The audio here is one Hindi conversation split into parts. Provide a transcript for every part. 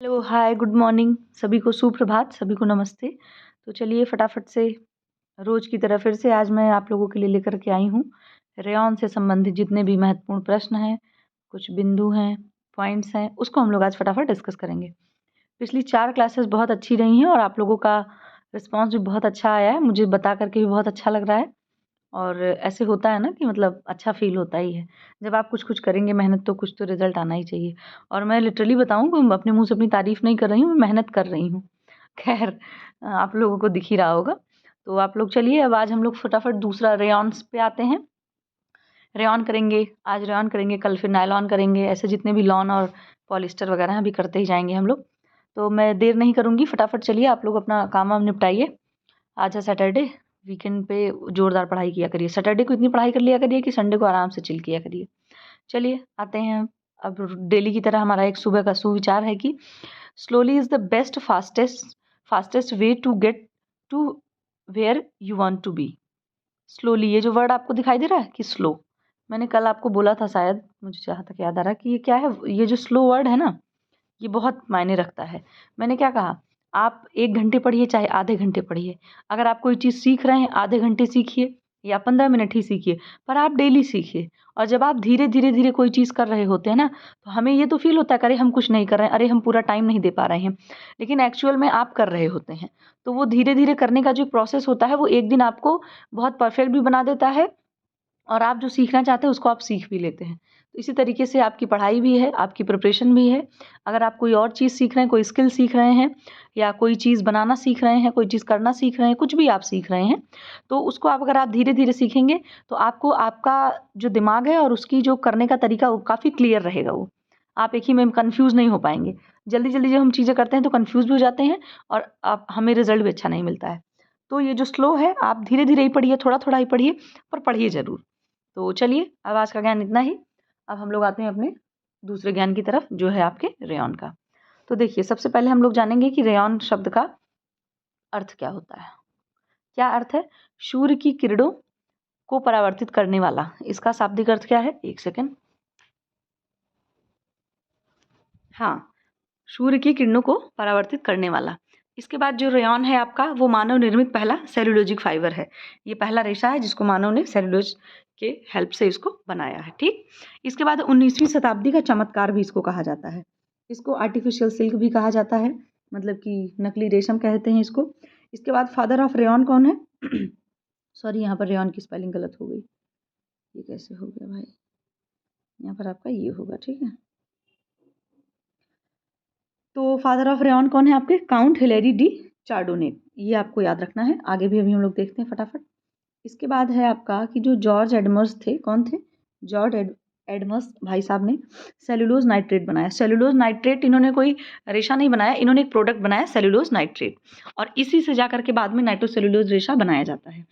हेलो, हाय, गुड मॉर्निंग। सभी को सुप्रभात, सभी को नमस्ते। तो चलिए फटाफट से रोज़ की तरह फिर से आज मैं आप लोगों के लिए लेकर के आई हूँ रेयॉन से संबंधित जितने भी महत्वपूर्ण प्रश्न हैं, कुछ बिंदु हैं, पॉइंट्स हैं, उसको हम लोग आज फटाफट डिस्कस करेंगे। पिछली 4 क्लासेस बहुत अच्छी रही हैं और आप लोगों का रिस्पॉन्स भी बहुत अच्छा आया है। मुझे बता कर के भी बहुत अच्छा लग रहा है और ऐसे होता है ना कि मतलब अच्छा फ़ील होता ही है। जब आप कुछ-कुछ करेंगे मेहनत तो कुछ तो रिज़ल्ट आना ही चाहिए। और मैं लिटरली बताऊँ कि अपने मुँह से अपनी तारीफ़ नहीं कर रही हूँ, मैं मेहनत कर रही हूँ। ख़ैर आप लोगों को दिख ही रहा होगा। तो आप लोग चलिए अब आज हम लोग फटाफट दूसरा रेयॉन्स पे आते हैं। रेयॉन करेंगे, आज रेयॉन करेंगे, कल फिर नायलॉन करेंगे, ऐसे जितने भी लॉन और पॉलिस्टर वगैरह हैं अभी करते ही जाएँगे हम लोग। तो मैं देर नहीं करूँगी, फटाफट चलिए आप लोग अपना काम-वाम निपटाइए। आज है सैटरडे, वीकेंड पे ज़ोरदार पढ़ाई किया करिए। सैटरडे को इतनी पढ़ाई कर लिया करिए कि संडे को आराम से चिल किया करिए। चलिए आते हैं अब डेली की तरह हमारा एक सुबह का सुविचार है कि slowly is the best fastest way to get to where you want to be. Slowly, ये जो वर्ड आपको दिखाई दे रहा है कि स्लो, मैंने कल आपको बोला था शायद, मुझे जहाँ तक याद आ रहा है कि ये क्या है, ये जो स्लो वर्ड है ना, ये बहुत मायने रखता है। मैंने क्या कहा, आप 1 घंटे पढ़िए चाहे आधे घंटे पढ़िए। अगर आप कोई चीज़ सीख रहे हैं आधे घंटे सीखिए या 15 मिनट ही सीखिए, पर आप डेली सीखिए। और जब आप धीरे-धीरे कोई चीज़ कर रहे होते हैं ना, तो हमें ये तो फ़ील होता है कि अरे हम कुछ नहीं कर रहे हैं, अरे हम पूरा टाइम नहीं दे पा रहे हैं। लेकिन एक्चुअल में आप कर रहे होते हैं। तो वो धीरे-धीरे करने का जो प्रोसेस होता है वो एक दिन आपको बहुत परफेक्ट भी बना देता है और आप जो सीखना चाहते हैं उसको आप सीख भी लेते हैं। तो इसी तरीके से आपकी पढ़ाई भी है, आपकी प्रिपरेशन भी है। अगर आप कोई और चीज़ सीख रहे हैं, कोई स्किल सीख रहे हैं या कोई चीज़ बनाना सीख रहे हैं, कोई चीज़ करना सीख रहे हैं, कुछ भी आप सीख रहे हैं, तो उसको आप अगर आप धीरे-धीरे सीखेंगे तो आपको आपका जो दिमाग है और उसकी जो करने का तरीका वो काफ़ी क्लियर रहेगा वो। आप एक ही में कन्फ्यूज़ नहीं हो पाएँगे। जल्दी-जल्दी जब हम चीज़ें करते हैं तो कन्फ्यूज़ भी हो जाते हैं और आप हमें रिज़ल्ट भी अच्छा नहीं मिलता है। तो ये जो स्लो है, आप धीरे-धीरे ही पढ़िए, थोड़ा-थोड़ा ही पढ़िए, पर पढ़िए ज़रूर। तो चलिए अब आज का ज्ञान इतना ही। अब हम लोग आते हैं अपने दूसरे ज्ञान की तरफ जो है आपके रेयॉन का। तो देखिए सबसे पहले हम लोग जानेंगे कि रेयॉन शब्द का अर्थ क्या होता है। क्या अर्थ है? सूर्य की किरणों को परावर्तित करने वाला। इसका शाब्दिक अर्थ क्या है? एक सेकंड। हाँ, सूर्य की किरणों को परावर्तित करने वाला। इसके बाद जो रेयॉन है आपका वो मानव निर्मित पहला सेल्यूलोजिक फाइबर है। ये पहला रेशा है जिसको मानव ने सेल्यूलोज के हेल्प से इसको बनाया है। ठीक, इसके बाद 19वीं शताब्दी का चमत्कार भी इसको कहा जाता है। इसको आर्टिफिशियल सिल्क भी कहा जाता है, मतलब कि नकली रेशम कहते हैं इसको। इसके बाद फादर ऑफ रेयॉन कौन है? सॉरी, यहाँ पर रेयॉन की स्पेलिंग गलत हो गई। ये कैसे हो गया भाई? यहाँ पर आपका ये होगा, ठीक है। तो फादर ऑफ रेयॉन कौन है आपके? Count Hilaire de Chardonnet. ये आपको याद रखना है। आगे भी अभी हम लोग देखते हैं फटाफट। इसके बाद है आपका कि जो जॉर्ज एडमर्स थे, कौन थे? एडमर्स भाई साहब ने सेलुलोज नाइट्रेट बनाया। सेलुलोज नाइट्रेट इन्होंने कोई रेशा नहीं बनाया, इन्होंने एक प्रोडक्ट बनाया सेलुलोज नाइट्रेट, और इसी से जाकर के बाद में नाइट्रोसेलुलोज रेशा बनाया जाता है।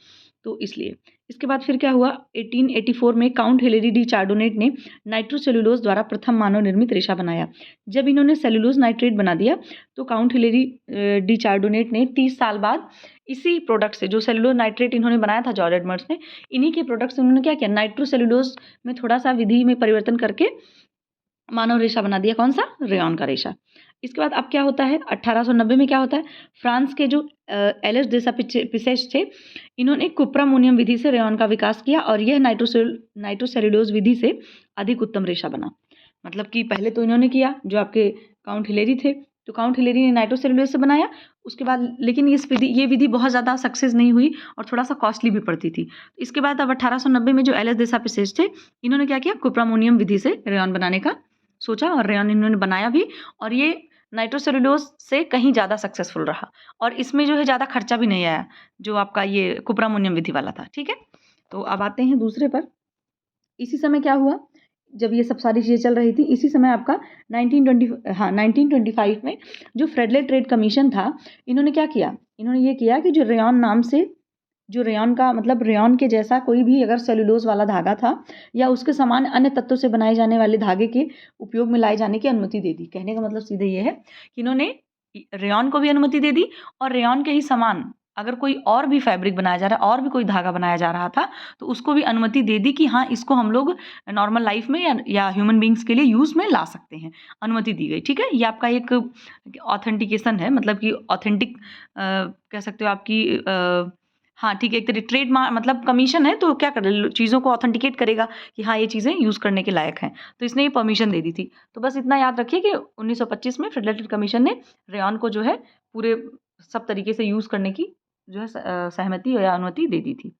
तो इसलिए इसके बाद फिर क्या हुआ, 1884 में काउंट हिलेरी डी चार्डोनेट ने नाइट्रोसेलुलोज द्वारा प्रथम मानव निर्मित रेशा बनाया। जब इन्होंने सेलुलोज नाइट्रेट बना दिया तो काउंट हिलेरी डी चार्डोनेट ने 30 साल बाद इसी प्रोडक्ट से, जो सेलुलोज नाइट्रेट इन्होंने बनाया था जॉर्ज एडमर्स ने, इन्हीं के प्रोडक्ट से उन्होंने क्या किया, नाइट्रोसेलुलोज में थोड़ा सा विधि में परिवर्तन करके मानव रेशा बना दिया। कौन सा? रेयॉन का रेशा। इसके बाद अब क्या होता है, 1890 में क्या होता है, फ्रांस के जो एलिस देसापिसेस थे, इन्होंने कुप्रामोनियम विधि से रेयॉन का विकास किया और यह नाइट्रोसेलुलोज विधि से अधिक उत्तम रेशा बना। मतलब कि पहले तो इन्होंने किया, जो आपके काउंट हिलेरी थे, तो काउंट हिलेरी ने नाइट्रोसेलुलोज से बनाया। उसके बाद लेकिन ये विधि बहुत ज़्यादा सक्सेस नहीं हुई और थोड़ा सा कॉस्टली भी पड़ती थी। इसके बाद अब 1890 में जो एलिस देसापिसेस थे, इन्होंने क्या किया, कुप्रामोनियम विधि से रेयॉन बनाने का सोचा और रेयॉन इन्होंने बनाया भी, और ये नाइट्रोसेलुलोज से कहीं ज़्यादा सक्सेसफुल रहा और इसमें जो है ज़्यादा खर्चा भी नहीं आया, जो आपका ये कुप्रामोनियम विधि वाला था। ठीक है, तो अब आते हैं दूसरे पर। इसी समय क्या हुआ, जब ये सब सारी चीज़ें चल रही थी, इसी समय आपका 1925 में जो फ्रेडले ट्रेड कमीशन था, इन्होंने क्या किया, इन्होंने ये किया कि जो रेयॉन नाम से, जो रेयॉन का मतलब रेयॉन के जैसा कोई भी अगर सेलुलोज वाला धागा था या उसके समान अन्य तत्वों से बनाए जाने वाले धागे के उपयोग में लाए जाने की अनुमति दे दी। कहने का मतलब सीधे ये है कि इन्होंने रेयॉन को भी अनुमति दे दी और रेयॉन के ही समान अगर कोई और भी फैब्रिक बनाया जा रहा है और भी कोई धागा बनाया जा रहा था तो उसको भी अनुमति दे दी कि हाँ इसको हम लोग नॉर्मल लाइफ में या ह्यूमन बींग्स के लिए यूज़ में ला सकते हैं, अनुमति दी गई। ठीक है, ये आपका एक ऑथेंटिकेशन है, मतलब कि ऑथेंटिक कह सकते हो आपकी हाँ ठीक है, एक तरह ट्रेडमार्क मतलब कमीशन है, तो क्या कर चीज़ों को ऑथेंटिकेट करेगा कि हाँ ये चीज़ें यूज़ करने के लायक हैं, तो इसने ये परमिशन दे दी थी। तो बस इतना याद रखिए कि 1925 में फेडरल कमीशन ने रेयॉन को जो है पूरे सब तरीके से यूज़ करने की जो है सहमति या अनुमति दे दी थी।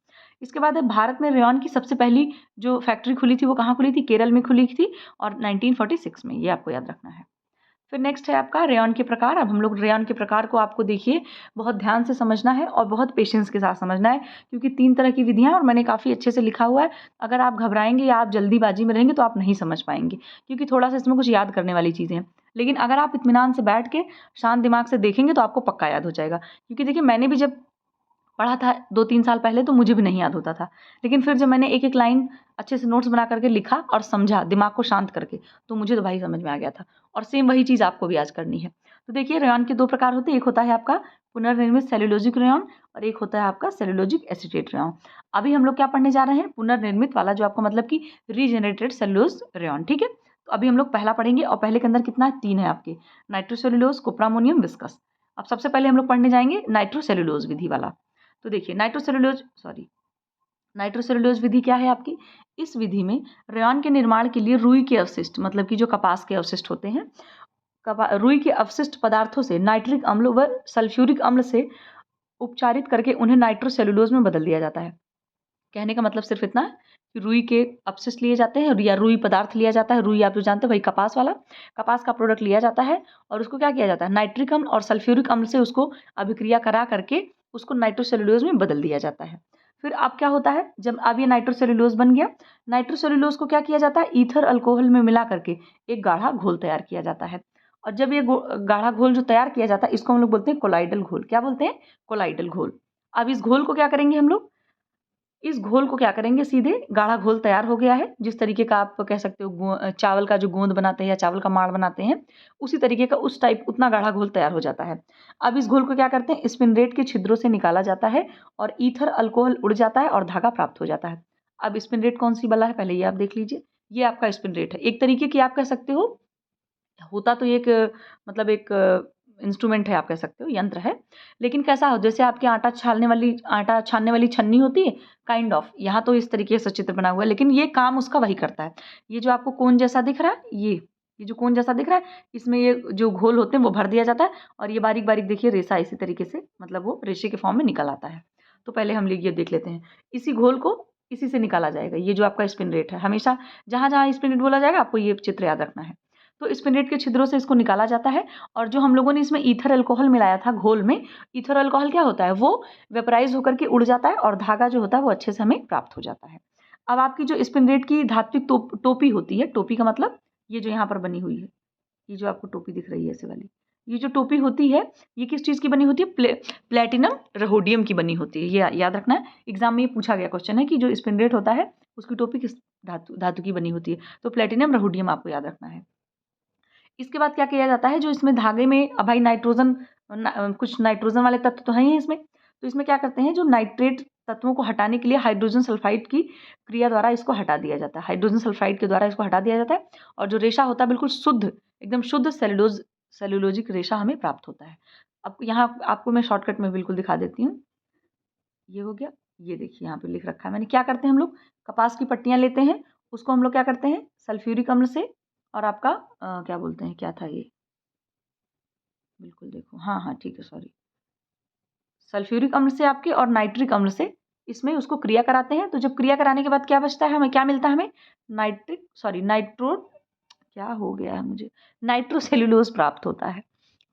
इसके बाद भारत में रेयॉन की सबसे पहली जो फैक्ट्री खुली थी वो कहाँ खुली थी? केरल में खुली थी और 1946 में, ये आपको याद रखना है। फिर नेक्स्ट है आपका रेयॉन के प्रकार। अब हम लोग रेयॉन के प्रकार को आपको देखिए बहुत ध्यान से समझना है और बहुत पेशेंस के साथ समझना है, क्योंकि 3 तरह की विधियाँ और मैंने काफ़ी अच्छे से लिखा हुआ है। अगर आप घबराएंगे या आप जल्दीबाजी में रहेंगे तो आप नहीं समझ पाएंगे, क्योंकि थोड़ा सा इसमें कुछ याद करने वाली चीज़ें हैं। लेकिन अगर आप इत्मीनान से बैठ के शांत दिमाग से देखेंगे तो आपको पक्का याद हो जाएगा। क्योंकि देखिए मैंने भी जब पढ़ा था 2-3 साल पहले तो मुझे भी नहीं याद होता था, लेकिन फिर जब मैंने एक-एक लाइन अच्छे से नोट्स बना करके लिखा और समझा दिमाग को शांत करके, तो मुझे तो भाई समझ में आ गया था। और सेम वही चीज़ आपको भी आज करनी है। तो देखिए रेयॉन के 2 प्रकार होते हैं, एक होता है आपका पुनर्निर्मित सेल्यूलोजिक रेयॉन और एक होता है आपका सेल्यूलोजिक एसीटेट रेयॉन। अभी हम लोग क्या पढ़ने जा रहे हैं? पुनर्निर्मित वाला, जो आपका मतलब कि रीजेनरेटेड सेल्यूलोज रेयॉन। ठीक है, तो अभी हम लोग पहला पढ़ेंगे और पहले के अंदर कितना है? 3 है आपके, नाइट्रोसेल्यूलोज, कुप्रामोनियम, विस्कस। अब सबसे पहले हम लोग पढ़ने जाएंगे नाइट्रोसेल्यूलोज विधि वाला। तो देखिए नाइट्रोसेल्यूलोज विधि क्या है आपकी? इस विधि में रेयॉन के निर्माण के लिए रुई के अवशिष्ट, मतलब कि जो कपास के अवशिष्ट होते हैं, रुई के अवशिष्ट पदार्थों से नाइट्रिक अम्ल व सल्फ्यूरिक अम्ल से उपचारित करके उन्हें नाइट्रोसेल्यूलोज में बदल दिया जाता है। कहने का मतलब सिर्फ इतना है कि रुई के अपशिष्ट लिए जाते हैं या रुई पदार्थ लिया जाता है। रुई आप जो जानते हैं वही कपास वाला, कपास का प्रोडक्ट लिया जाता है और उसको क्या किया जाता है? नाइट्रिक अम्ल और सल्फ्यूरिक अम्ल से उसको अभिक्रिया करा करके उसको नाइट्रोसेल्यूलोज में बदल दिया जाता है। फिर अब क्या होता है, जब अब ये नाइट्रोसेल्यूलोज बन गया, नाइट्रोसेल्यूलोज को क्या किया जाता है? ईथर अल्कोहल में मिला करके एक गाढ़ा घोल तैयार किया जाता है। और जब ये गाढ़ा घोल जो तैयार किया जाता है इसको हम लोग बोलते हैं कोलाइडल घोल। क्या बोलते हैं? कोलाइडल घोल। अब इस घोल को क्या करेंगे हम लोग? इस घोल को क्या करेंगे? सीधे गाढ़ा घोल तैयार हो गया है, जिस तरीके का आप कह सकते हो चावल का जो गोंद बनाते हैं या चावल का माड़ बनाते हैं, उसी तरीके का उस टाइप उतना गाढ़ा घोल तैयार हो जाता है। अब इस घोल को क्या करते हैं? स्पिनरेट के छिद्रों से निकाला जाता है और ईथर अल्कोहल उड़ जाता है और धागा प्राप्त हो जाता है। अब स्पिनरेट कौन सी वाला है पहले ये आप देख लीजिए। ये आपका स्पिनरेट है, एक तरीके की आप कह सकते हो, होता तो एक मतलब एक इंस्ट्रूमेंट है, आप कह सकते हो यंत्र है, लेकिन कैसा हो, जैसे आपके आटा छानने वाली छन्नी होती है, काइंड ऑफ। यहाँ तो इस तरीके से चित्र बना हुआ है, लेकिन ये काम उसका वही करता है। ये जो आपको कोन जैसा दिख रहा है, ये जो कोन जैसा दिख रहा है, इसमें ये जो घोल होते हैं वो भर दिया जाता है और ये बारीक बारीक देखिए रेशा इसी तरीके से, मतलब वो रेशे के फॉर्म में निकल आता है। तो पहले हम ये देख लेते हैं, इसी घोल को इसी से निकाला जाएगा। ये जो आपका स्पिन रेट है, हमेशा जहाँ जहाँ स्पिन रेट बोला जाएगा आपको ये चित्र याद रखना है। तो स्पिनरेट के छिद्रों से इसको निकाला जाता है और जो हम लोगों ने इसमें ईथर अल्कोहल मिलाया था घोल में, ईथर अल्कोहल क्या होता है? वो वेपराइज होकर के उड़ जाता है और धागा जो होता है वो अच्छे से हमें प्राप्त हो जाता है। अब आपकी जो स्पिनरेट की धात्विक टोपी होती है, टोपी का मतलब ये जो यहाँ पर बनी हुई है, ये जो आपको टोपी दिख रही है ऐसे वाली, ये जो टोपी होती है ये किस चीज़ की बनी होती है? प्लेटिनम रहोडियम की बनी होती है। ये याद रखना है, एग्जाम में ये पूछा गया क्वेश्चन है कि जो स्पिनरेट होता है उसकी टोपी किस धातु की बनी होती है? तो प्लेटिनम रहोडियम आपको याद रखना है। इसके बाद क्या किया जाता है, जो इसमें धागे में भाई कुछ नाइट्रोजन वाले तत्व तो हैं ही इसमें, तो इसमें क्या करते हैं, जो नाइट्रेट तत्वों को हटाने के लिए हाइड्रोजन सल्फाइड की क्रिया द्वारा इसको हटा दिया जाता है। हाइड्रोजन सल्फाइड के द्वारा इसको हटा दिया जाता है और जो रेशा होता है बिल्कुल शुद्ध, एकदम शुद्ध सेल्यूलोजिक रेशा हमें प्राप्त होता है। अब यहाँ आपको मैं शॉर्टकट में बिल्कुल दिखा देती हूँ। ये हो गया, ये देखिए यहाँ पे लिख रखा है मैंने। क्या करते हैं हम लोग? कपास की पट्टियाँ लेते हैं, उसको हम लोग क्या करते हैं? सल्फ्यूरिक अम्ल से और आपका क्या बोलते हैं, क्या था ये, बिल्कुल देखो, हाँ हाँ ठीक है, सॉरी, सल्फ्यूरिक अम्ल से आपके और नाइट्रिक अम्ल से इसमें उसको क्रिया कराते हैं। तो जब क्रिया कराने के बाद क्या बचता है, हमें क्या मिलता है? हमें क्या हो गया है मुझे, नाइट्रोसेल्यूलोज प्राप्त होता है।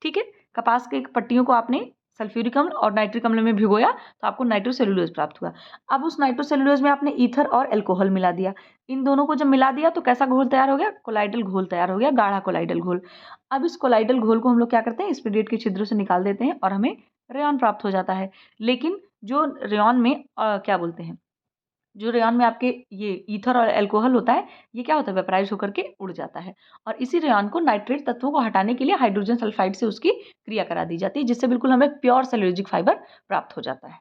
ठीक है, कपास के पट्टियों को आपने सल्फ्यूरिक अम्ल और नाइट्रिक अम्ल में भिगोया तो आपको नाइट्रोसेल्यूलोज प्राप्त हुआ। अब उस नाइट्रोसेल्यूलोज में आपने ईथर और अल्कोहल मिला दिया। इन दोनों को जब मिला दिया तो कैसा घोल तैयार हो गया? कोलाइडल घोल तैयार हो गया, गाढ़ा कोलाइडल घोल। अब इस कोलाइडल घोल को हम लोग क्या करते हैं? स्पिरिट के छिद्रों से निकाल देते हैं और हमें रेयॉन प्राप्त हो जाता है। लेकिन जो रेयॉन में क्या बोलते हैं, जो रेयॉन में आपके ये ईथर और अल्कोहल होता है, ये क्या होता है, वेपराइज होकर के उड़ जाता है। और इसी रेयॉन को नाइट्रेट तत्वों को हटाने के लिए हाइड्रोजन सल्फाइड से उसकी क्रिया करा दी जाती है, जिससे बिल्कुल हमें प्योर सेल्यूलोजिक फाइबर प्राप्त हो जाता है।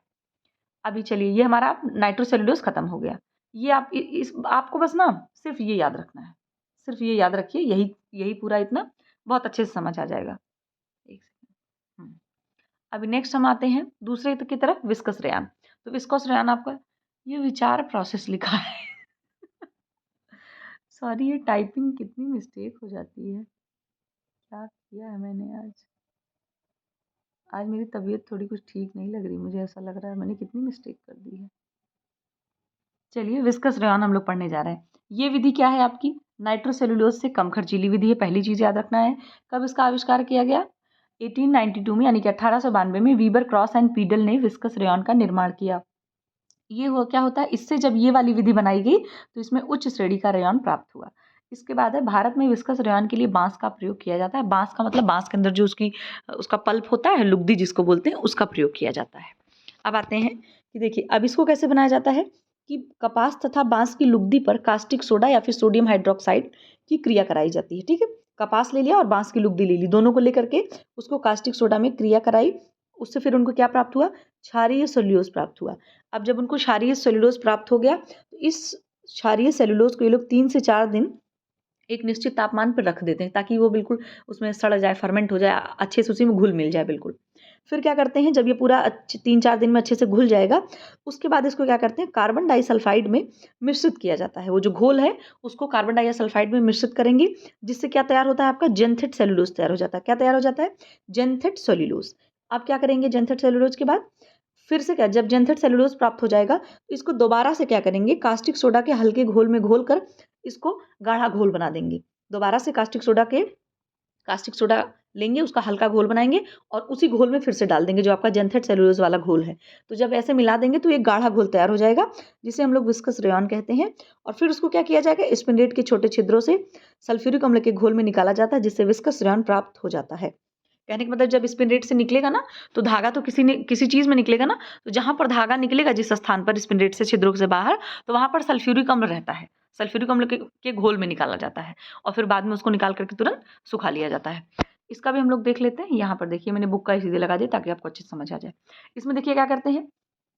अभी चलिए, ये हमारा नाइट्रोसेल्यूलोज खत्म हो गया। ये आप इस आपको बस ना सिर्फ ये याद रखना है, सिर्फ ये याद रखिए, यही यही पूरा इतना बहुत अच्छे से समझ आ जाएगा। एक सेकंड। अभी नेक्स्ट हम आते हैं दूसरे की तरफ, विस्कस रेयॉन। तो विस्कस रेयॉन आपका ये विचार प्रोसेस लिखा है सॉरी, ये टाइपिंग कितनी मिस्टेक हो जाती है, क्या किया है मैंने आज। आज मेरी तबीयत थोड़ी कुछ ठीक नहीं लग रही, मुझे ऐसा लग रहा है मैंने कितनी मिस्टेक कर दी है। चलिए, विस्कस रेयॉन हम लोग पढ़ने जा रहे हैं। ये विधि क्या है आपकी, नाइट्रोसेल्यूलोज से कम खर्चीली विधि है, पहली चीज याद रखना है। कब इसका आविष्कार किया गया, 1892 में, यानी कि 1892 में वीबर, क्रॉस एंड पीडल ने विस्कस रेयॉन का निर्माण किया। ये हुआ क्या होता है, इससे जब ये वाली विधि बनाई गई तो इसमें उच्च श्रेणी का रेयॉन प्राप्त हुआ। इसके बाद है, भारत में विस्कस रेयॉन के लिए बांस का प्रयोग किया जाता है। बांस का मतलब बांस के अंदर जो उसका पल्प होता है, लुगदी जिसको बोलते हैं, उसका प्रयोग किया जाता है। अब आते हैं कि देखिए अब इसको कैसे बनाया जाता है, कि कपास तथा बांस की लुगदी पर कास्टिक सोडा या फिर सोडियम हाइड्रोक्साइड की क्रिया कराई जाती है। ठीक है, कपास ले लिया और बांस की लुगदी ले ली, दोनों को लेकर के उसको कास्टिक सोडा में क्रिया कराई, उससे फिर उनको क्या प्राप्त हुआ, क्षारीय सेल्यूलोज प्राप्त हुआ। अब जब उनको क्षारीय सेल्यूलोज प्राप्त हो गया तो इस क्षारीय सेल्यूलोज को ये लोग 3 से 4 दिन एक निश्चित तापमान पर रख देते हैं, ताकि वो बिल्कुल उसमें सड़ जाए, फर्मेंट हो जाए, अच्छे से उसी में घुल मिल जाए बिल्कुल। फिर क्या करते हैं, जब ये पूरा 3-4 दिन में अच्छे से घुल जाएगा, उसके बाद इसको क्या करते हैं, कार्बन डाइसल्फाइड में मिश्रित किया जाता है। वो जो घोल है उसको कार्बन डाइसल्फाइड में मिश्रित करेंगे, जिससे क्या तैयार होता है, आपका जेंथेट सेल्यूलोज तैयार हो जाता है। क्या तैयार हो जाता है, जेंथेट सेल्यूलोज। आप क्या करेंगे, जेंथेट सेल्यूलोज के बाद फिर से क्या, जब जेंथेट सेल्यूलोज प्राप्त हो जाएगा तो इसको दोबारा से क्या करेंगे, कास्टिक सोडा के हल्के घोल में घोल कर इसको गाढ़ा घोल बना देंगे। दोबारा से कास्टिक सोडा लेंगे, उसका हल्का घोल बनाएंगे और उसी घोल में फिर से डाल देंगे, जो आपका जेंथेट सेल्यूलोज वाला घोल है। तो जब ऐसे मिला देंगे तो एक गाढ़ा घोल तैयार हो जाएगा, जिसे हम लोग विस्कस रेयॉन कहते हैं। और फिर उसको क्या किया जाएगा, स्पिंडेट के छोटे छिद्रों से सल्फ्यूरिक अम्ल के घोल में निकाला जाता है, जिससे विस्कस रेयॉन प्राप्त हो जाता है। कहने का मतलब, जब स्पिंडेट से निकलेगा ना तो धागा तो किसी चीज में निकलेगा ना, तो जहां पर धागा निकलेगा जिस स्थान पर स्पिंडेट से छिद्रों से बाहर, तो वहां पर सल्फ्यूरिक अम्ल रहता है, सल्फ्यूरिक अम्ल के घोल में निकाला जाता है और फिर बाद में उसको निकाल करके तुरंत सुखा लिया जाता है। इसका भी हम लोग देख लेते हैं। यहाँ पर देखिए, मैंने बुक का ही सीधे लगा दिया ताकि आपको अच्छे से समझ आ जाए। इसमें देखिए क्या करते हैं,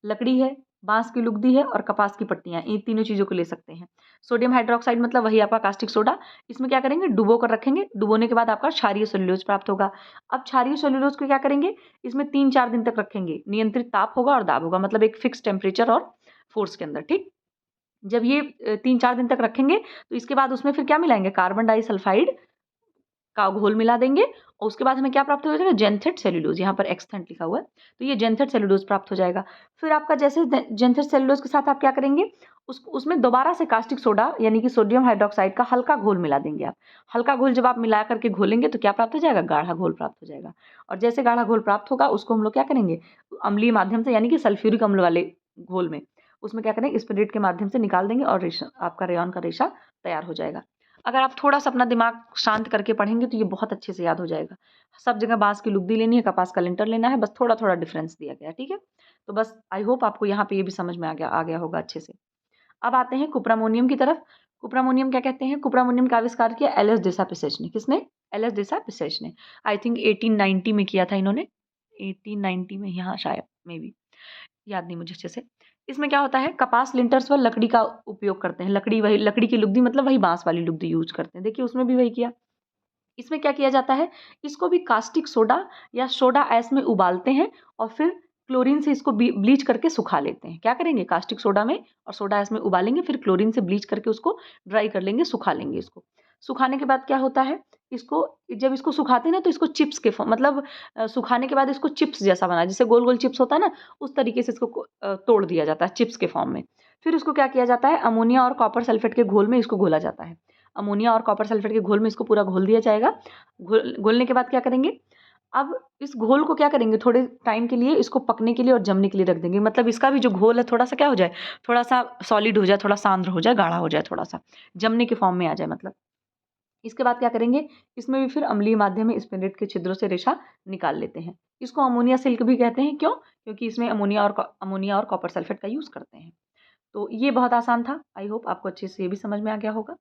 लकड़ी है, बांस की लुगदी है और कपास की पट्टियां, इन तीनों चीजों को ले सकते हैं। सोडियम हाइड्रोक्साइड मतलब वही आपका कास्टिक सोडा, इसमें क्या करेंगे, डुबो कर रखेंगे, डुबोने के बाद आपका क्षारीय सेल्यूलोज प्राप्त होगा। अब क्षारीय सेल्यूलोज को क्या करेंगे, इसमें 3-4 दिन तक रखेंगे, नियंत्रित ताप होगा और दाब होगा, मतलब एक फिक्स टेम्परेचर और फोर्स के अंदर। ठीक, जब ये 3-4 दिन तक रखेंगे तो इसके बाद उसमें फिर क्या मिलाएंगे, कार्बन डाइसल्फाइड का घोल मिला देंगे और उसके बाद हमें क्या प्राप्त हो जाएगा, जेंथेट सेल्यूलोज, यहाँ पर एक्सथेंट लिखा हुआ है, तो ये जेंथेट सेल्यूलोज प्राप्त हो जाएगा। फिर आपका जैसे जेंथेट सेल्यूलोज के साथ आप क्या करेंगे, उसमें दोबारा से कास्टिक सोडा यानी कि सोडियम हाइड्रोक्साइड का हल्का घोल मिला देंगे आप। हल्का घोल जब आप मिला करके घोलेंगे तो क्या प्राप्त हो जाएगा, गाढ़ा घोल प्राप्त हो जाएगा। और जैसे गाढ़ा घोल प्राप्त होगा उसको हम लोग क्या करेंगे, अम्लीय माध्यम से यानी कि सल्फ्यूरिक अम्ल वाले घोल में, उसमें क्या करेंगे, स्पिरिट के माध्यम से निकाल देंगे और रेशा, आपका रेयॉन का रेशा तैयार हो जाएगा। अगर आप थोड़ा सा अपना दिमाग शांत करके पढ़ेंगे तो ये बहुत अच्छे से याद हो जाएगा। सब जगह बांस की लुगदी लेनी है, कपास का लिंटर लेना है, बस थोड़ा थोड़ा डिफरेंस दिया गया। ठीक है, तो बस आई होप आपको यहाँ पे ये भी समझ में आ गया होगा अच्छे से। अब आते हैं कुप्रामोनियम की तरफ। कुप्रामोनियम क्या कहते हैं, कुप्रामोनियम का आविष्कार किया एल.एस. देसाई-पिसेच ने। किसने, एल.एस. देसाई-पिसेच ने। आई थिंक 1890 में किया था इन्होंने, 1890 में, यहाँ शायद, मे बी, याद नहीं मुझे अच्छे से। इसमें क्या होता है, कपास लिंटर्स पर लकड़ी का उपयोग करते हैं, लकड़ी की लुगदी मतलब वही बांस वाली लुगदी यूज करते हैं। देखिए उसमें भी वही किया। इसमें क्या किया जाता है, इसको भी कास्टिक सोडा या सोडा ऐश में उबालते हैं और फिर क्लोरीन से इसको ब्लीच करके सुखा लेते हैं। क्या करेंगे, कास्टिक सोडा में और सोडा ऐश में उबालेंगे, फिर क्लोरीन से ब्लीच करके उसको ड्राई कर लेंगे, सुखा लेंगे। इसको सुखाने के बाद क्या होता है, इसको जब इसको सुखाते हैं ना तो इसको चिप्स के फॉर्म, मतलब सुखाने के बाद इसको चिप्स जैसा बना, जैसे गोल गोल चिप्स होता है ना, उस तरीके से इसको तोड़ दिया जाता है चिप्स के फॉर्म में। फिर उसको क्या किया जाता है, अमोनिया और कॉपर सल्फेट के घोल में इसको घोला जाता है। अमोनिया और कॉपर सल्फेट के घोल में इसको पूरा घोल दिया जाएगा। घोलने के बाद क्या करेंगे, अब इस घोल को क्या करेंगे, थोड़े टाइम के लिए इसको पकने के लिए और जमने के लिए रख देंगे, मतलब इसका भी जो घोल है थोड़ा सा क्या हो जाए, थोड़ा सा सॉलिड हो जाए, थोड़ा सांद्र हो जाए, गाढ़ा हो जाए, थोड़ा सा जमने के फॉर्म में आ जाए मतलब। इसके बाद क्या करेंगे, इसमें भी फिर अम्लीय माध्यम में स्पिंडेट के छिद्रों से रेशा निकाल लेते हैं। इसको अमोनिया सिल्क भी कहते हैं। क्यों, क्योंकि इसमें अमोनिया और कॉपर सल्फेट का यूज करते हैं। तो ये बहुत आसान था। आई होप आपको अच्छे से ये भी समझ में आ गया होगा।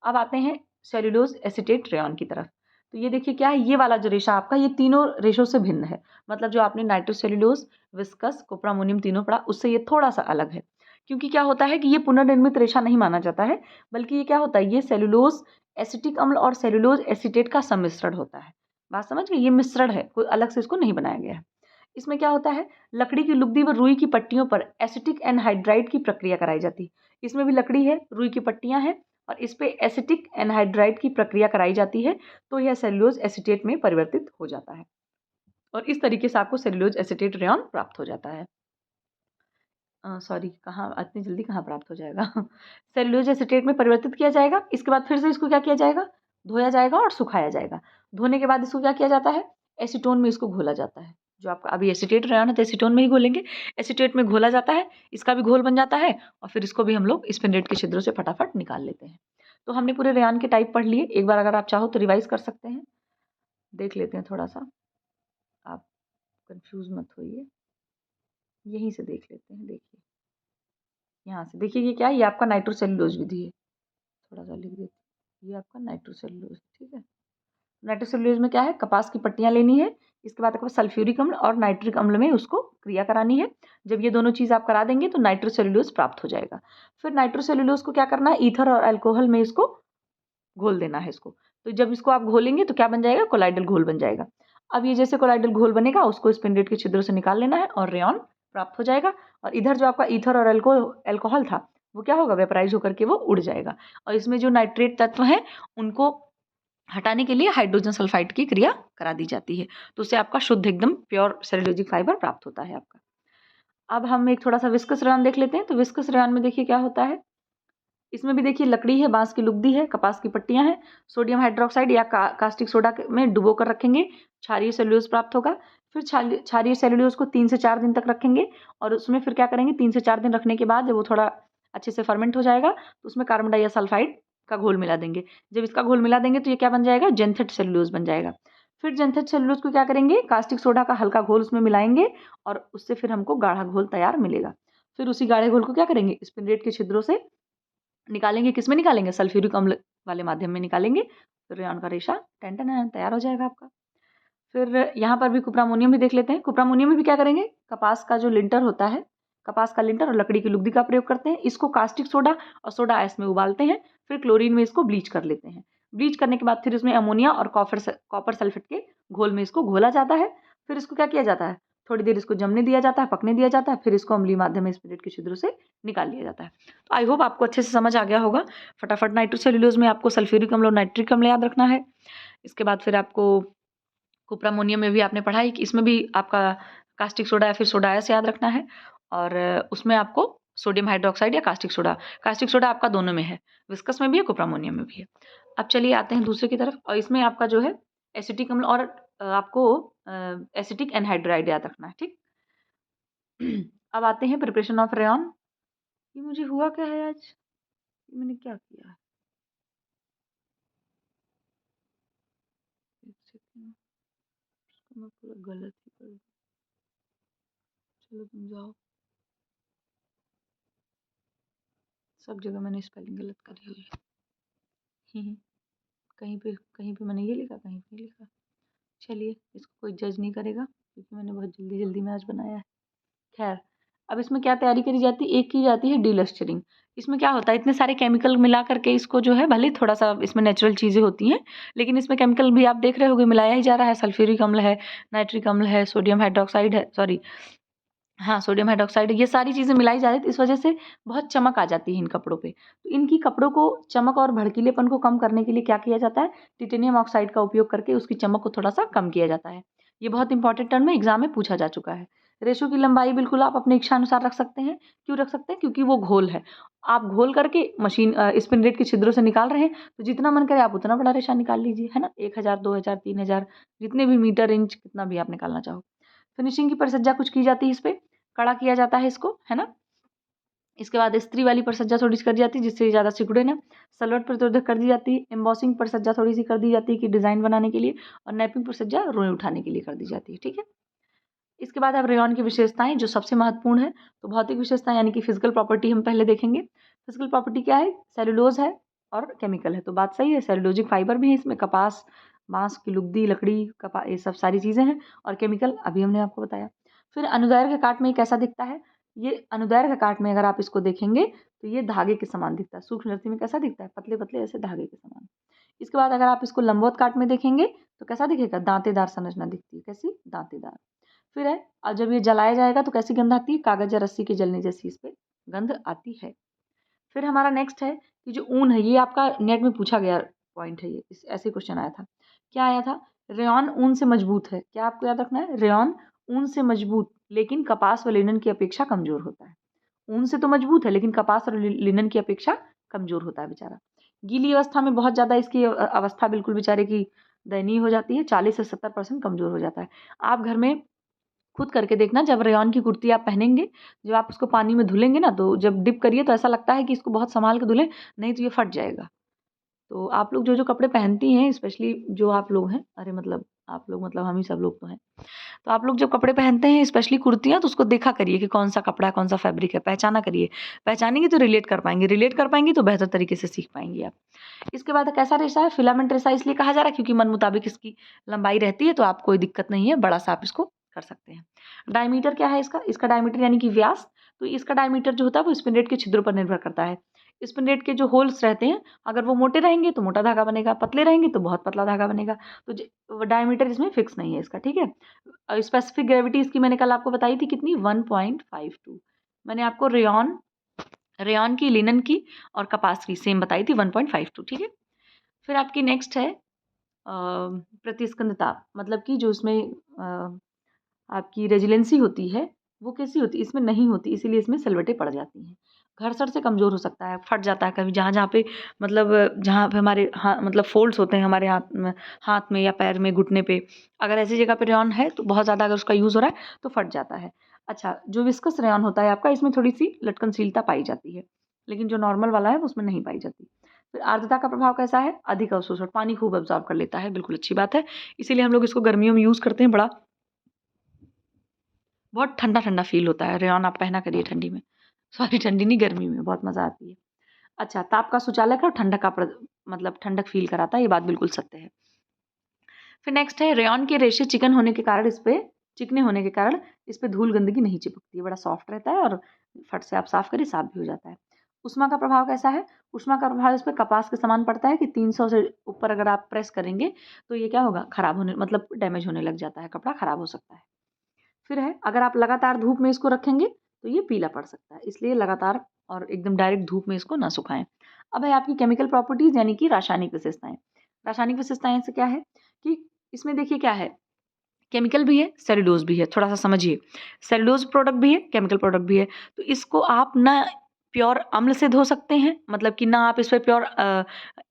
अब आते हैं सेल्यूलोज एसीटेट रेयॉन की तरफ। तो ये देखिए क्या है, ये वाला जो रेशा आपका, ये तीनों रेशों से भिन्न है। मतलब जो आपने नाइट्रोसेल्यूलोज, विस्कस, कोप्रामोनियम तीनों पढ़ा, उससे ये थोड़ा सा अलग है। क्योंकि क्या होता है कि ये पुनर्निर्मित रेशा नहीं माना जाता है, बल्कि ये क्या होता है, ये सेल्यूलोज एसिटिक अम्ल और सेल्यूलोज एसीटेट का सम्मिश्रण होता है। बात समझ गए, ये मिश्रण है, कोई अलग से इसको नहीं बनाया गया है। इसमें क्या होता है, लकड़ी की लुगदी व रुई की पट्टियों पर एसिटिक एनहाइड्राइड की प्रक्रिया कराई जाती है। इसमें भी लकड़ी है, रुई की पट्टियां हैं और इस पे एसिटिक एनहाइड्राइड की प्रक्रिया कराई जाती है, तो यह सेल्यूलोज एसीटेट में परिवर्तित हो जाता है और इस तरीके से आपको सेल्यूलोज एसीटेट रेयॉन प्राप्त हो जाता है। सॉरी, कहाँ इतनी जल्दी कहाँ प्राप्त हो जाएगा सेल्यूलोज एसीटेट में परिवर्तित किया जाएगा। इसके बाद फिर से इसको क्या किया जाएगा, धोया जाएगा और सुखाया जाएगा। धोने के बाद इसको क्या किया जाता है, एसीटोन में इसको घोला जाता है। जो आपका अभी एसीटेट रेयॉन है तो एसीटोन में ही घोलेंगे, एसीटेट में घोला जाता है, इसका भी घोल बन जाता है और फिर इसको भी हम लोग स्पिनरेट के छिद्रों से फटाफट निकाल लेते हैं। तो हमने पूरे रेयॉन के टाइप पढ़ लिए। एक बार अगर आप चाहो तो रिवाइज कर सकते हैं, देख लेते हैं थोड़ा सा, आप कंफ्यूज मत होइए, यहीं से देख लेते हैं। देखिए यहाँ से देखिए, ये क्या है, ये आपका नाइट्रोसेल्यूलोज विधि है। थोड़ा सा लिख देते हैं, ये आपका नाइट्रोसेल्यूलोज, ठीक है। नाइट्रोसेल्यूलोज में क्या है, कपास की पट्टियां लेनी है, इसके बाद आपको सल्फ्यूरिक अम्ल और नाइट्रिक अम्ल में उसको क्रिया करानी है। जब ये दोनों चीज़ आप करा देंगे तो नाइट्रोसेल्यूलोज प्राप्त हो जाएगा। फिर नाइट्रोसेल्यूलोज को क्या करना है, ईथर और अल्कोहल में इसको घोल देना है इसको। तो जब इसको आप घोलेंगे तो क्या बन जाएगा, कोलाइडल घोल बन जाएगा। अब ये जैसे कोलाइडल घोल बनेगा, उसको स्पिनरेट के छिद्रों से निकाल लेना है और रेयॉन प्राप्त हो जाएगा। और इधर जो आपका ईथर और अल्कोहल था, वो क्या होगा, वेपराइज होकर के वो उड़ जाएगा। और इसमें जो नाइट्रेट तत्व हैं उनको हटाने के लिए हाइड्रोजन सल्फाइड की क्रिया करा दी जाती है, तो उससे आपका शुद्ध एकदम प्योर सेल्यूलोजिक फाइबर प्राप्त होता है आपका। अब हम एक थोड़ा सा विस्कस रेयॉन देख लेते हैं। तो विस्कस रेयॉन में देखिए क्या होता है, इसमें भी देखिए लकड़ी है, बांस की लुगदी है, कपास की पट्टियां हैं, सोडियम हाइड्रोक्साइड या कास्टिक सोडा में डुबो कर रखेंगे, क्षारीय सेल्यूलोज प्राप्त होगा। फिर क्षारीय सेल्यूलोज को 3 से 4 दिन तक रखेंगे और उसमें फिर क्या करेंगे, 3 से 4 दिन रखने के बाद जब वो थोड़ा अच्छे से फर्मेंट हो जाएगा तो उसमें कार्बन डाइसल्फाइड का घोल मिला देंगे। जब इसका घोल मिला देंगे तो ये क्या बन जाएगा, जेंथेट सेल्यूलोज बन जाएगा। फिर जेंथेट सेल्यूलोज को क्या करेंगे, कास्टिक सोडा का हल्का घोल उसमें मिलाएंगे और उससे फिर हमको गाढ़ा घोल तैयार मिलेगा। फिर उसी गाढ़े घोल को क्या करेंगे, स्पिनरेट के छिद्रों से निकालेंगे। किसमें निकालेंगे, सल्फ्यूरिक अम्ल वाले माध्यम में निकालेंगे। तो रेयॉन का रेशा टेंटन तैयार हो जाएगा आपका। फिर यहाँ पर भी कुप्रामोनियम भी देख लेते हैं। कुप्रामोनियम में भी क्या करेंगे, कपास का जो लिंटर होता है, कपास का लिंटर और लकड़ी की लुगदी का प्रयोग करते हैं। इसको कास्टिक सोडा और सोडा आयस में उबालते हैं, फिर क्लोरीन में इसको ब्लीच कर लेते हैं। ब्लीच करने के बाद फिर इसमें अमोनिया और कॉपर सल्फेट के घोल में इसको घोला जाता है। फिर इसको क्या किया जाता है, थोड़ी देर इसको जमने दिया जाता है, पकने दिया जाता है, फिर इसको अम्लीय माध्यम में स्पिरिट के छिद्रों से निकाल लिया जाता है। तो आई होप आपको अच्छे से समझ आ गया होगा। फटाफट नाइट्रोसेल्यूलोज में आपको सल्फ्यूरिक अम्ल और नाइट्रिक अम्ल याद रखना है। इसके बाद फिर आपको कुप्रामोनियम में भी आपने पढ़ा है कि इसमें भी आपका कास्टिक सोडा या फिर सोडा आयस याद रखना है और उसमें आपको सोडियम हाइड्रोक्साइड या कास्टिक सोडा आपका दोनों में है, विस्कस में भी है, कुप्रामोनियम में भी है। अब चलिए आते हैं दूसरे की तरफ और इसमें आपका जो है एसिटिक अम्ल और आपको एसिटिक एनहाइड्राइड याद रखना है, ठीक। अब आते हैं प्रिपरेशन ऑफ रेयॉन। ये मुझे हुआ क्या है आज, मैंने क्या किया है, एक सेकंड, मैं पूरा गलत ही कर दूं। चलो तुम जाओ, सब जगह मैंने स्पेलिंग गलत करी हुई है। कहीं पे मैंने ये लिखा, कहीं पे लिखा। चलिए इसको कोई जज नहीं करेगा क्योंकि मैंने बहुत जल्दी जल्दी में आज बनाया है। खैर, अब इसमें क्या तैयारी करी जाती है, एक की जाती है डीलस्टरिंग। इसमें क्या होता है, इतने सारे केमिकल मिला करके इसको जो है, भले थोड़ा सा इसमें नेचुरल चीज़ें होती हैं लेकिन इसमें केमिकल भी आप देख रहे होंगे मिलाया ही जा रहा है। सल्फ्यूरिक अम्ल है, नाइट्रिक अम्ल है, सोडियम हाइड्रोक्साइड है, सॉरी हाँ सोडियम हाइड्रोक्साइड, ये सारी चीज़ें मिलाई जा रही है। तो इस वजह से बहुत चमक आ जाती है इन कपड़ों पे। तो इनकी कपड़ों को चमक और भड़कीलेपन को कम करने के लिए क्या किया जाता है, टिटेनियम ऑक्साइड का उपयोग करके उसकी चमक को थोड़ा सा कम किया जाता है। ये बहुत इंपॉर्टेंट टर्म में एग्जाम में पूछा जा चुका है। रेशो की लंबाई बिल्कुल आप अपने इच्छा अनुसार रख सकते हैं। क्यों रख सकते हैं, क्योंकि वो घोल है, आप घोल करके मशीन स्पिनरेट के छिद्रों से निकाल रहे हैं, तो जितना मन करे आप उतना बड़ा रेशा निकाल लीजिए, है ना। 1000, 2000, 3000, जितने भी मीटर इंच कितना भी आप निकालना चाहो। फिनिशिंग की परिसज्जा कुछ की जाती है, इस पर कड़ा किया जाता है इसको, है ना। इसके बाद स्त्री वाली परिसज्जा थोड़ी सी कर दी जाती है जिससे ज़्यादा सिकुड़े ना। सलवट प्रतिरोधक कर दी जाती है। एम्बॉसिंग परिसज्जा थोड़ी सी कर दी जाती है कि डिज़ाइन बनाने के लिए, और नैपिंग परिसज्जा रोए उठाने के लिए कर दी जाती है, ठीक है। इसके बाद अब रेयॉन की विशेषताएं जो सबसे महत्वपूर्ण है, तो भौतिक विशेषताएं यानी कि फिजिकल प्रॉपर्टी हम पहले देखेंगे। फिजिकल प्रॉपर्टी क्या है? सेलुलोज है और केमिकल है, तो बात सही है। सेलुलोजिक फाइबर भी है इसमें, कपास, बांस की लुगदी, लकड़ी, ये सब सारी चीजें हैं, और केमिकल अभी हमने आपको बताया। फिर अनुदैर्घ्य काट में ये कैसा दिखता है? ये अनुदैर्घ्य काट में अगर आप इसको देखेंगे तो ये धागे के समान दिखता है। सूक्ष्मदर्शी में कैसा दिखता है? पतले पतले ऐसे धागे के समान। इसके बाद अगर आप इसको लंबवत काट में देखेंगे तो कैसा दिखेगा? दांतेदार संरचना दिखती है। कैसी? दांतेदार। फिर है, और जब ये जलाया जाएगा तो कैसी गंध आती है? कागज या रस्सी के जलने जैसी इस पे गंध आती है। फिर हमारा नेक्स्ट है कि जो ऊन है, ये आपका नेट में पूछा गया पॉइंट है, ये ऐसे क्वेश्चन आया था। क्या आया था? रेयॉन ऊन से मजबूत है। क्या आपको याद रखना है? रेयॉन ऊन से मजबूत, लेकिन कपास व लिनन की अपेक्षा कमजोर होता है। ऊन से तो मजबूत है, लेकिन कपास और लिनन की अपेक्षा कमजोर होता है बेचारा। गीली अवस्था में बहुत ज्यादा इसकी अवस्था बिल्कुल बेचारे की दयनीय हो जाती है, 40 से 70% कमजोर हो जाता है। आप घर में खुद करके देखना, जब रेयॉन की कुर्ती आप पहनेंगे, जब आप उसको पानी में धुलेंगे ना, तो जब डिप करिए तो ऐसा लगता है कि इसको बहुत संभाल के धुलें, नहीं तो ये फट जाएगा। तो आप लोग जो जो कपड़े पहनती हैं, स्पेशली जो आप लोग हैं, अरे मतलब आप लोग मतलब हम ही सब लोग तो हैं, तो आप लोग जब कपड़े पहनते हैं स्पेशली कुर्तियाँ, तो उसको देखा करिए कि कौन सा कपड़ा है, कौन सा फैब्रिक है, पहचाना करिए। पहचानेंगे तो रिलेट कर पाएंगे तो बेहतर तरीके से सीख पाएंगे आप। इसके बाद कैसा रेशा है? फिलामेंट रेशा इसलिए कहा जा रहा है क्योंकि मन मुताबिक इसकी लंबाई रहती है, तो आप कोई दिक्कत नहीं है, बड़ा सा आप इसको कर सकते हैं। डायमीटर क्या है इसका? इसका डायमीटर यानी कि व्यास, तो इसका डायमीटर जो होता है वो स्पिन रेट के छिद्रों पर निर्भर करता है। स्पिन रेट के जो होल्स रहते हैं, अगर वो मोटे रहेंगे तो मोटा धागा बनेगा, पतले रहेंगे तो बहुत पतला धागा बनेगा। तो डायमीटर इसमें फिक्स नहीं है इसका, ठीक है। स्पेसिफिक ग्रेविटी इसकी मैंने कल आपको बताई थी कितनी? 1.52। मैंने आपको रेयॉन रेयॉन की, लिनन की और कपास की सेम बताई थी, 1.52, ठीक है। फिर आपकी नेक्स्ट है प्रतिस्कंदता, मतलब कि जो इसमें आपकी रेजिलेंसी होती है वो कैसी होती है? इसमें नहीं होती, इसीलिए इसमें सिलवटें पड़ जाती हैं। घर्षण से कमज़ोर हो सकता है, फट जाता है कभी, जहाँ जहाँ पे मतलब जहाँ पे हमारे मतलब फोल्ड्स होते हैं हमारे हाथ में या पैर में, घुटने पे, अगर ऐसी जगह पे रेयॉन है तो बहुत ज़्यादा अगर उसका यूज़ हो रहा है तो फट जाता है। अच्छा, जो विस्कस रेयॉन होता है आपका, इसमें थोड़ी सी लटकनशीलता पाई जाती है, लेकिन जो नॉर्मल वाला है वो उसमें नहीं पाई जाती। फिर आर्द्रता का प्रभाव कैसा है? अधिक अवशोषण, पानी खूब अब्जॉर्ब कर लेता है, बिल्कुल अच्छी बात है। इसीलिए हम लोग इसको गर्मियों में यूज़ करते हैं, बड़ा बहुत ठंडा ठंडा फील होता है। रेयॉन आप पहना करिए ठंडी में, सॉरी ठंडी नहीं, गर्मी में बहुत मज़ा आती है। अच्छा, ताप का सुचालक है और ठंडक का मतलब ठंडक फील कराता है, ये बात बिल्कुल सत्य है। फिर नेक्स्ट है, रेयॉन के रेशे चिकन होने के कारण इस पे चिकने होने के कारण इस पे धूल गंदगी नहीं चिपकती है, बड़ा सॉफ्ट रहता है और फट से आप साफ करिए साफ भी हो जाता है। उष्मा का प्रभाव कैसा है? उष्मा का प्रभाव इस पे कपास के समान पड़ता है कि 300 से ऊपर अगर आप प्रेस करेंगे तो ये क्या होगा? खराब होने, मतलब डैमेज होने लग जाता है, कपड़ा खराब हो सकता है। फिर है, अगर आप लगातार धूप में इसको रखेंगे तो ये पीला पड़ सकता है, इसलिए लगातार और एकदम डायरेक्ट धूप में इसको ना सुखाएं। अब है आपकी केमिकल प्रॉपर्टीज यानी कि रासायनिक विशेषताएं। रासायनिक विशेषताएं से क्या है कि इसमें देखिए क्या है, केमिकल भी है, सेलुलोज भी है, थोड़ा सा समझिए। सेलुलोज प्रोडक्ट भी है, केमिकल प्रोडक्ट भी है, तो इसको आप ना प्योर अम्ल से धो सकते हैं, मतलब कि ना आप इस पर प्योर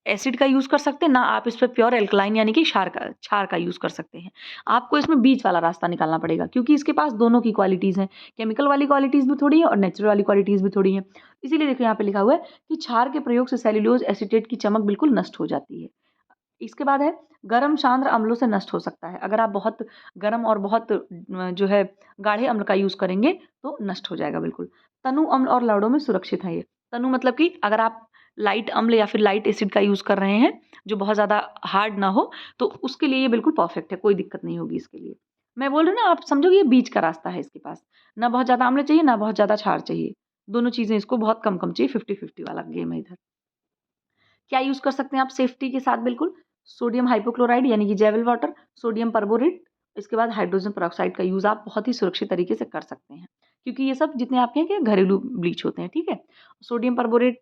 एसिड का यूज़ कर सकते हैं, ना आप इस पर प्योर एल्कलाइन यानी कि क्षार का यूज़ कर सकते हैं। आपको इसमें बीच वाला रास्ता निकालना पड़ेगा, क्योंकि इसके पास दोनों की क्वालिटीज़ हैं, केमिकल वाली क्वालिटीज़ भी थोड़ी है और नेचुरल वाली क्वालिटीज़ भी थोड़ी हैं। इसीलिए देखो यहाँ पे लिखा हुआ है कि क्षार के प्रयोग से सेल्यूलोज एसीटेट की चमक बिल्कुल नष्ट हो जाती है। इसके बाद है, गर्म सांद्र अम्लों से नष्ट हो सकता है। अगर आप बहुत गर्म और बहुत जो है गाढ़े अम्ल का यूज़ करेंगे तो नष्ट हो जाएगा बिल्कुल। तनु अम्ल और लवणों में सुरक्षित है ये। तनु मतलब कि अगर आप लाइट अम्ल या फिर लाइट एसिड का यूज़ कर रहे हैं जो बहुत ज़्यादा हार्ड ना हो, तो उसके लिए ये बिल्कुल परफेक्ट है, कोई दिक्कत नहीं होगी इसके लिए। मैं बोल रही हूँ ना, आप समझोगे ये बीच का रास्ता है इसके पास, ना बहुत ज़्यादा अम्ल चाहिए ना बहुत ज़्यादा क्षार चाहिए, दोनों चीज़ें इसको बहुत कम कम चाहिए, 50-50 वाला गेम है इधर। क्या यूज़ कर सकते हैं आप सेफ्टी के साथ? बिल्कुल सोडियम हाइपोक्लोराइड यानी कि जेवल वाटर, सोडियम परबोरेट, इसके बाद हाइड्रोजन पेरोक्साइड का यूज़ आप बहुत ही सुरक्षित तरीके से कर सकते हैं, क्योंकि ये सब जितने आपके हैं कि घरेलू ब्लीच होते हैं, ठीक है। सोडियम परबोरेट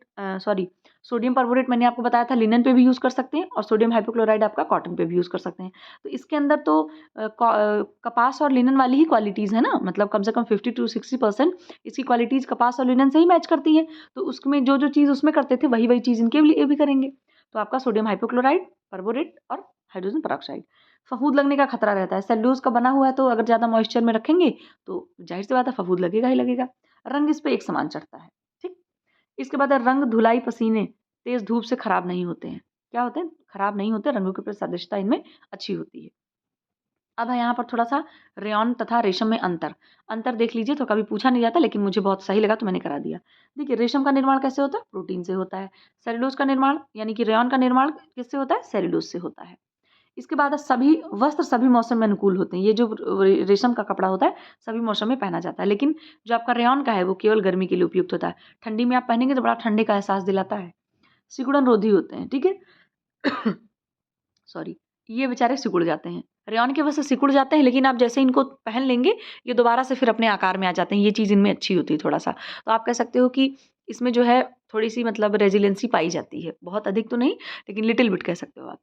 सोडियम परबोरेट मैंने आपको बताया था लिनन पे भी यूज़ कर सकते हैं, और सोडियम हाइपोक्लोराइड आपका कॉटन पे भी यूज़ कर सकते हैं। तो इसके अंदर तो कपास और लिनन वाली ही क्वालिटीज़ है ना, मतलब कम से कम 50-60% इसकी क्वालिटीज़ कपास और लिनन से ही मैच करती हैं। तो उसमें जो जो चीज़ उसमें करते थे वही वही चीज़ इनके लिए भी करेंगे। तो आपका सोडियम हाइपोक्लोराइड, परबोरेट और हाइड्रोजन पेरोक्साइड। फफूंद लगने का खतरा रहता है, सेल्यूलोज का बना हुआ है, तो अगर ज़्यादा मॉइस्चर में रखेंगे तो जाहिर सी बात है फफूंद लगेगा ही लगेगा। रंग इस पे एक समान चढ़ता है, ठीक। इसके बाद रंग, धुलाई, पसीने तेज धूप से खराब नहीं होते हैं। क्या होते हैं? खराब नहीं होते, रंगों की प्रति सदृशता इनमें अच्छी होती है। अब है यहाँ पर थोड़ा सा रेयॉन तथा रेशम में अंतर देख लीजिए। तो कभी पूछा नहीं जाता, लेकिन मुझे बहुत सही लगा तो मैंने करा दिया। देखिए, रेशम का निर्माण कैसे होता है? प्रोटीन से होता है। सेल्यूलोज का निर्माण यानी कि रेयॉन का निर्माण किससे होता है? सेल्यूलोज से होता है। इसके बाद है सभी वस्त्र सभी मौसम में अनुकूल होते हैं। ये जो रेशम का कपड़ा होता है सभी मौसम में पहना जाता है, लेकिन जो आपका रेयॉन का है वो केवल गर्मी के लिए उपयुक्त होता है। ठंडी में आप पहनेंगे तो बड़ा ठंडे का एहसास दिलाता है। सिकुड़न रोधी होते हैं, ठीक है। सॉरी, ये बेचारे सिकुड़ जाते हैं। रेयॉन की वजह से सिकुड़ जाते हैं, लेकिन आप जैसे इनको पहन लेंगे ये दोबारा से फिर अपने आकार में आ जाते हैं। ये चीज़ इनमें अच्छी होती है थोड़ा सा। तो आप कह सकते हो कि इसमें जो है थोड़ी सी मतलब रेजिलेंसी पाई जाती है, बहुत अधिक तो नहीं, लेकिन लिटिल बिट कह सकते हो आप।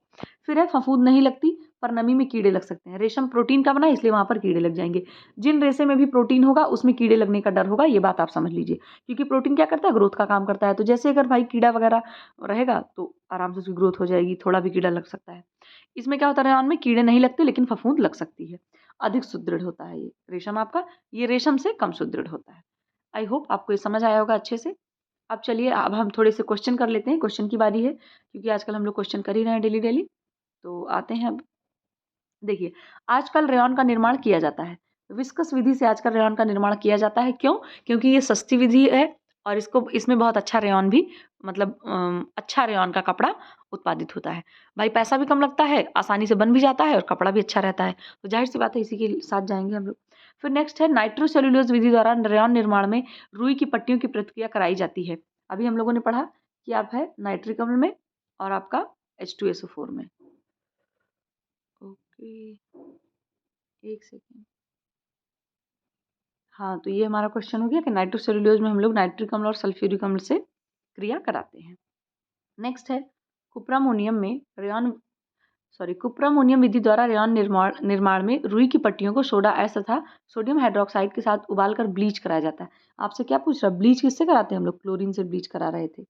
फिर है फफूंद नहीं लगती, पर नमी में कीड़े लग सकते हैं। रेशम प्रोटीन का बना है, इसलिए वहां पर कीड़े लग जाएंगे। जिन रेशे में भी प्रोटीन होगा उसमें कीड़े लगने का डर होगा, ये बात आप समझ लीजिए। क्योंकि प्रोटीन क्या करता है? ग्रोथ का काम करता है। तो जैसे अगर भाई कीड़ा वगैरह रहेगा तो आराम से उसकी ग्रोथ हो जाएगी, थोड़ा भी कीड़ा लग सकता है। इसमें क्या होता है? रेयॉन में कीड़े नहीं लगते, लेकिन फफूंद लग सकती है। अधिक सुदृढ़ होता है ये रेशम आपका, ये रेशम से कम सुदृढ़ होता है। आई होप आपको ये समझ आया होगा अच्छे से। अब चलिए, अब हम थोड़े से क्वेश्चन कर लेते हैं। क्वेश्चन की बारी है, क्योंकि आजकल हम लोग क्वेश्चन कर ही रहे हैं डेली डेली। तो आते हैं अब। देखिए, आजकल रेयॉन का निर्माण किया जाता है। विस्कस विधि से आजकल रेयॉन का निर्माण किया जाता है। क्यों? क्योंकि ये सस्ती विधि है और इसमें बहुत अच्छा रेयॉन भी मतलब अच्छा रेयॉन का कपड़ा उत्पादित होता है। भाई पैसा भी कम लगता है, आसानी से बन भी जाता है और कपड़ा भी अच्छा रहता है। तो जाहिर सी बात है, इसी के साथ जाएंगे हम लोग। फिर नेक्स्ट है नाइट्रोसेल्यूलोज विधि द्वारा रेयॉन निर्माण में रुई की पट्टियों की प्रक्रिया कराई जाती है। अभी हम लोगों ने पढ़ा कि आप है नाइट्रिक अम्ल में और आपका H2SO4 में। ओके, एक सेकेंड। हाँ, तो ये हमारा क्वेश्चन हो गया कि नाइट्रोसेल्यूलोज में हम लोग नाइट्रिक अम्ल और सल्फ्यूरिक अम्ल से क्रिया कराते हैं। नेक्स्ट है कुप्रामोनियम में रेयॉन कुप्रामोनियम विधि द्वारा रेयॉन निर्माण में रुई की पट्टियों को सोडा एश तथा सोडियम हाइड्रोक्साइड के साथ उबालकर ब्लीच कराया जाता है। आपसे क्या पूछ रहा है? ब्लीच किससे कराते हैं हम लोग? क्लोरीन से ब्लीच करा रहे थे।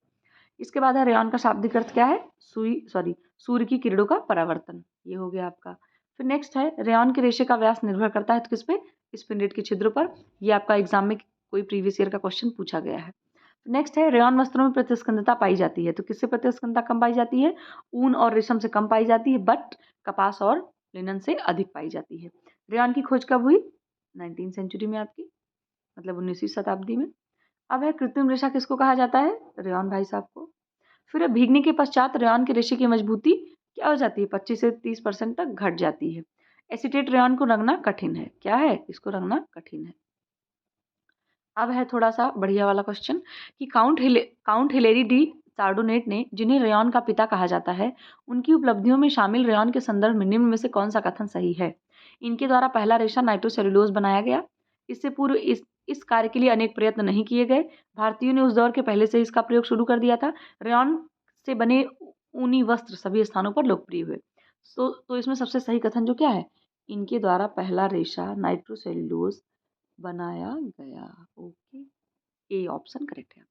इसके बाद है रेयॉन का शाब्दिक अर्थ क्या है? सूर्य की किरणों का परावर्तन। ये हो गया आपका। फिर नेक्स्ट है रेयॉन के रेशे का व्यास निर्भर करता है तो किस पे? स्पिंडल के छिद्र पर। ये आपका एग्जाम में कोई प्रीवियस ईयर का क्वेश्चन पूछा गया है। नेक्स्ट है रेयॉन वस्त्रों में प्रतिस्कंदता पाई जाती है तो किससे प्रतिस्कंदता कम पाई जाती है? ऊन और रेशम से कम पाई जाती है, बट कपास और लिनन से अधिक पाई जाती है। रेयॉन की खोज कब हुई? 19वीं सेंचुरी में आपकी, मतलब 19वीं शताब्दी में। अब है कृत्रिम रेशा किसको कहा जाता है? रेयॉन भाई साहब को। फिर भीगने के पश्चात रेयॉन के रेशे की मजबूती क्या हो जाती है? 25 से 30% तक घट जाती है। एसीटेट रेयॉन को रंगना कठिन है। क्या है? इसको रंगना कठिन है। अब है थोड़ा सा बढ़िया वाला क्वेश्चन कि काउंट हिलेरी डी चार्डोनेट ने, जिन्हें रेयॉन का पिता कहा जाता है, उनकी उपलब्धियों में शामिल रेयॉन के संदर्भ में निम्न में से कौन सा कथन सही है? इनके द्वारा पहला रेशा नाइट्रोसेल्यूलोज बनाया गया। इससे पूर्व इस कार्य के लिए अनेक प्रयत्न नहीं किए गए। भारतीयों ने उस दौर के पहले से इसका प्रयोग शुरू कर दिया था। रेयॉन से बने ऊनी वस्त्र सभी स्थानों पर लोकप्रिय हुए। तो इसमें सबसे सही कथन जो क्या है? इनके द्वारा पहला रेशा नाइट्रोसेल्यूलोज बनाया गया। ओके, ए ऑप्शन करेक्ट है।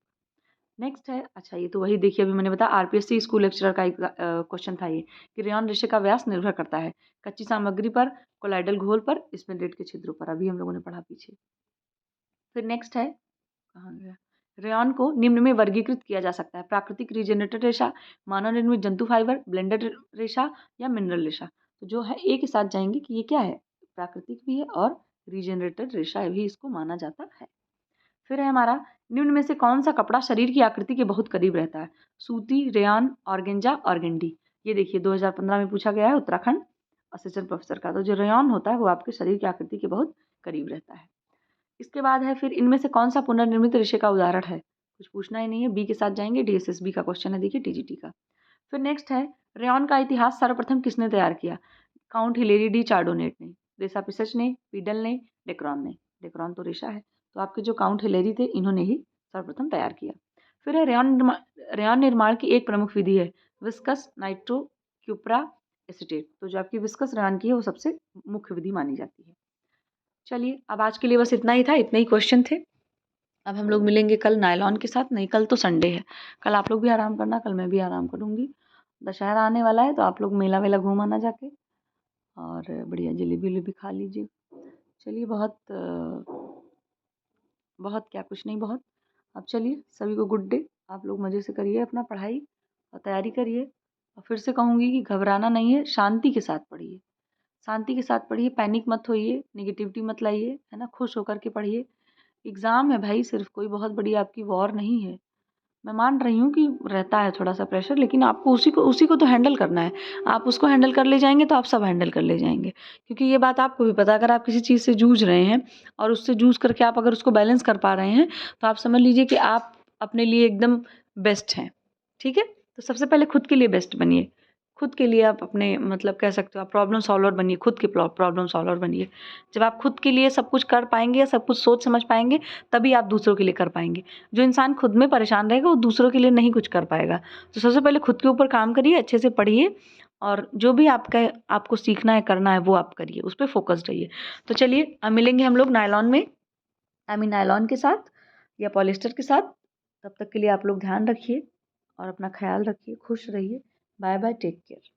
नेक्स्ट है, अच्छा ये तो वही देखिए, अभी मैंने बताया आरपीएससी स्कूल लेक्चरर का एक क्वेश्चन था ये कि रेयॉन रेशे का व्यास निर्भर करता है कच्ची सामग्री पर, कोलाइडल घोल पर, स्पिंडल के छिद्रों पर। अभी हम लोगों ने पढ़ा पीछे। फिर नेक्स्ट है, कहाँ गया? रेयॉन को निम्न में वर्गीकृत किया जा सकता है: प्राकृतिक रीजेनरेटेड रेशा, मानव निर्मित जंतु फाइबर, ब्लेंडेड रेशा या मिनरल रेशा। तो जो है एक के साथ जाएंगे कि ये क्या है? प्राकृतिक भी है और रीजेनरेटेड रेशा भी इसको माना जाता है। फिर है हमारा निम्न में से कौन सा कपड़ा शरीर की आकृति के बहुत करीब रहता है? सूती, रेयॉन, ऑर्गेंजा, ऑर्गेंडी। ये देखिए 2015 में पूछा गया है उत्तराखंड असिस्टेंट प्रोफेसर का। तो जो रेयॉन होता है वो आपके शरीर की आकृति के बहुत करीब रहता है। इसके बाद है फिर इनमें से कौन सा पुनर्निर्मित रेशे का उदाहरण है? कुछ पूछना ही नहीं है, बी के साथ जाएंगे। डीएसएसबी का क्वेश्चन है, देखिए टीजीटी का। फिर नेक्स्ट है रेयॉन का इतिहास सर्वप्रथम किसने तैयार किया? काउंट हिलेरी डी चार्डोनेट ने, देसा पिसच ने, पीडल ने, डेक्रॉन ने। डेक्रॉन तो रेशा है, तो आपके जो काउंट हिलेरी थे इन्होंने ही सर्वप्रथम तैयार किया। फिर है रेयॉन निर्माण की एक प्रमुख विधि है विस्कस नाइट्रो क्यूप्रा एसीटेट। तो जो आपकी विस्कस रेयॉन की है वो सबसे मुख्य विधि मानी जाती है। चलिए, अब आज के लिए बस इतना ही था, इतने ही क्वेश्चन थे। अब हम लोग मिलेंगे कल नायलॉन के साथ। नहीं, कल तो संडे है, कल आप लोग भी आराम करना, कल मैं भी आराम करूँगी। दशहरा आने वाला है तो आप लोग मेला वेला घूम आना जाके, और बढ़िया जलेबी वलेबी खा लीजिए। चलिए, बहुत क्या, कुछ नहीं बहुत। अब चलिए, सभी को गुड डे। आप लोग मज़े से करिए अपना पढ़ाई और तैयारी करिए। और फिर से कहूँगी कि घबराना नहीं है, शांति के साथ पढ़िए। शांति के साथ पढ़िए, पैनिक मत होइए, नेगेटिविटी मत लाइए, है ना, खुश होकर के पढ़िए। एग्ज़ाम है भाई, सिर्फ कोई बहुत बड़ी आपकी वॉर नहीं है। मैं मान रही हूँ कि रहता है थोड़ा सा प्रेशर, लेकिन आपको उसी को तो हैंडल करना है। आप उसको हैंडल कर ले जाएंगे तो आप सब हैंडल कर ले जाएंगे, क्योंकि ये बात आपको भी पता है, अगर आप किसी चीज़ से जूझ रहे हैं और उससे जूझ करके आप अगर उसको बैलेंस कर पा रहे हैं तो आप समझ लीजिए कि आप अपने लिए एकदम बेस्ट हैं। ठीक है, तो सबसे पहले खुद के लिए बेस्ट बनिए, खुद के लिए आप अपने मतलब कह सकते हो आप प्रॉब्लम सॉल्वर बनिए, खुद के प्रॉब्लम सॉल्वर बनिए। जब आप खुद के लिए सब कुछ कर पाएंगे या सब कुछ सोच समझ पाएंगे, तभी आप दूसरों के लिए कर पाएंगे। जो इंसान खुद में परेशान रहेगा वो दूसरों के लिए नहीं कुछ कर पाएगा। तो सबसे पहले खुद के ऊपर काम करिए, अच्छे से पढ़िए, और जो भी आपको सीखना है करना है वो आप करिए, उस पर फोकस्ड रहिए। तो चलिए अब मिलेंगे हम लोग नायलॉन में, नायलॉन के साथ या पॉलिस्टर के साथ। तब तक के लिए आप लोग ध्यान रखिए और अपना ख्याल रखिए, खुश रहिए। Bye bye, take care.